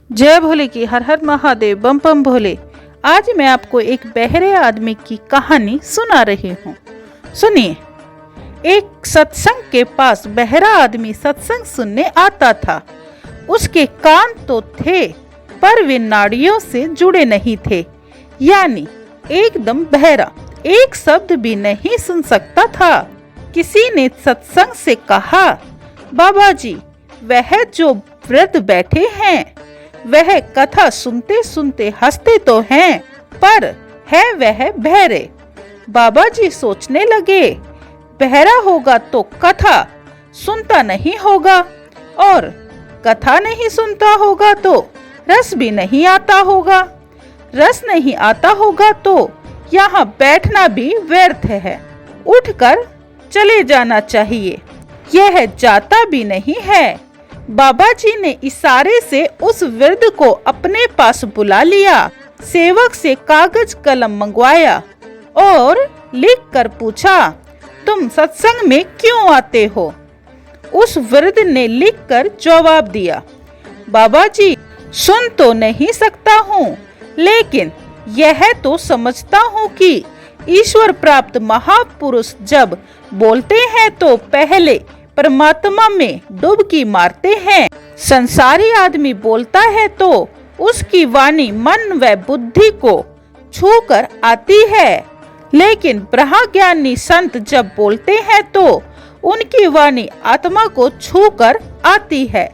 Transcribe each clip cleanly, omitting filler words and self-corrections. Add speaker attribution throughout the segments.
Speaker 1: जय भोले की हर हर महादेव बम बम भोले। आज मैं आपको एक बहरे आदमी की कहानी सुना रही हूँ। सुनिए। एक सत्संग के पास बहरा आदमी सत्संग सुनने आता था। उसके कान तो थे पर वे नाड़ियों से जुड़े नहीं थे, यानी एकदम बहरा, एक शब्द भी नहीं सुन सकता था। किसी ने सत्संग से कहा, बाबा जी, वह जो वृद्ध बैठे हैं वह कथा सुनते सुनते हंसते तो हैं, पर है वह बहरे। बाबा जी सोचने लगे, बहरा होगा तो कथा सुनता नहीं होगा, और कथा नहीं सुनता होगा तो रस भी नहीं आता होगा। रस नहीं आता होगा तो यहाँ बैठना भी व्यर्थ है, उठकर चले जाना चाहिए। यह जाता भी नहीं है। बाबा जी ने इशारे से उस वृद्ध को अपने पास बुला लिया। सेवक से कागज कलम मंगवाया और लिख कर पूछा, तुम सत्संग में क्यों आते हो? उस वृद्ध ने लिखकर जवाब दिया, बाबा जी, सुन तो नहीं सकता हूँ, लेकिन यह तो समझता हूँ कि ईश्वर प्राप्त महापुरुष जब बोलते हैं तो पहले परमात्मा में डुबकी मारते हैं। संसारी आदमी बोलता है तो उसकी वाणी मन व बुद्धि को छूकर आती है, लेकिन ब्रह्मज्ञानी संत जब बोलते हैं तो उनकी वाणी आत्मा को छूकर आती है।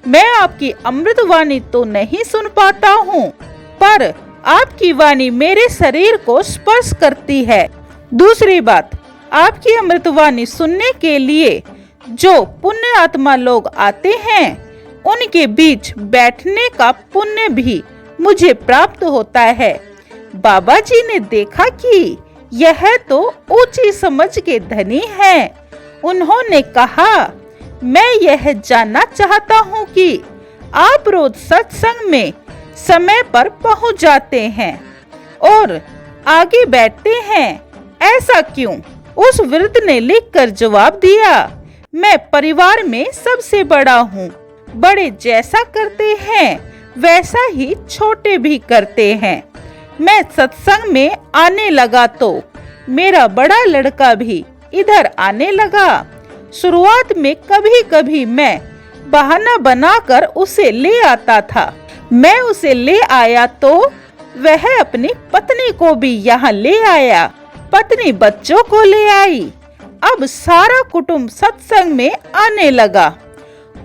Speaker 1: मैं आपकी अमृत वाणी तो नहीं सुन पाता हूँ, पर आपकी वाणी मेरे शरीर को स्पर्श करती है। दूसरी बात, आपकी अमृत वाणी सुनने के लिए जो पुण्य आत्मा लोग आते हैं, उनके बीच बैठने का पुण्य भी मुझे प्राप्त होता है। बाबा जी ने देखा कि यह तो ऊंची समझ के धनी है। उन्होंने कहा, मैं यह जानना चाहता हूँ कि आप रोज सत्संग में समय पर पहुँच जाते हैं और आगे बैठते हैं, ऐसा क्यों? उस वृद्ध ने लिखकर जवाब दिया, मैं परिवार में सबसे बड़ा हूँ। बड़े जैसा करते हैं वैसा ही छोटे भी करते हैं। मैं सत्संग में आने लगा तो मेरा बड़ा लड़का भी इधर आने लगा। शुरुआत में कभी कभी मैं बहाना बनाकर उसे ले आता था। मैं उसे ले आया तो वह अपनी पत्नी को भी यहाँ ले आया, पत्नी बच्चों को ले आई। अब सारा कुटुंब सत्संग में आने लगा।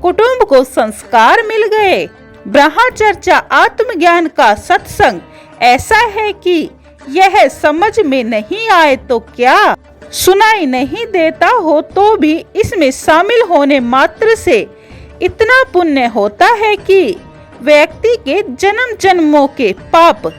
Speaker 1: कुटुंब को संस्कार मिल गए। ब्रह्मचर्चा आत्मज्ञान का सत्संग ऐसा है कि यह समझ में नहीं आए तो क्या, सुनाई नहीं देता हो तो भी इसमें शामिल होने मात्र से इतना पुण्य होता है कि व्यक्ति के जन्म जन्मों के पाप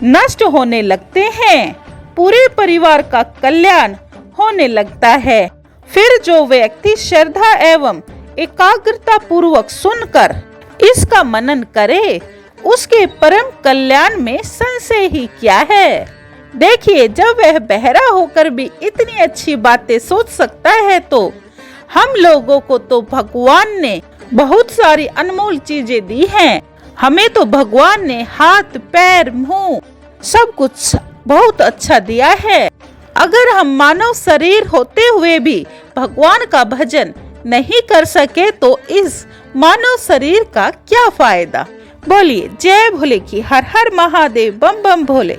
Speaker 1: नष्ट होने लगते हैं, पूरे परिवार का कल्याण होने लगता है। फिर जो व्यक्ति श्रद्धा एवं एकाग्रता पूर्वक सुनकर इसका मनन करे, उसके परम कल्याण में संशय ही क्या है। देखिए, जब वह बहरा होकर भी इतनी अच्छी बातें सोच सकता है तो हम लोगों को तो भगवान ने बहुत सारी अनमोल चीजें दी हैं। हमें तो भगवान ने हाथ पैर मुंह सब कुछ बहुत अच्छा दिया है। अगर हम मानव शरीर होते हुए भी भगवान का भजन नहीं कर सके तो इस मानव शरीर का क्या फायदा। बोलिए जय भोले की हर हर महादेव बम बम भोले।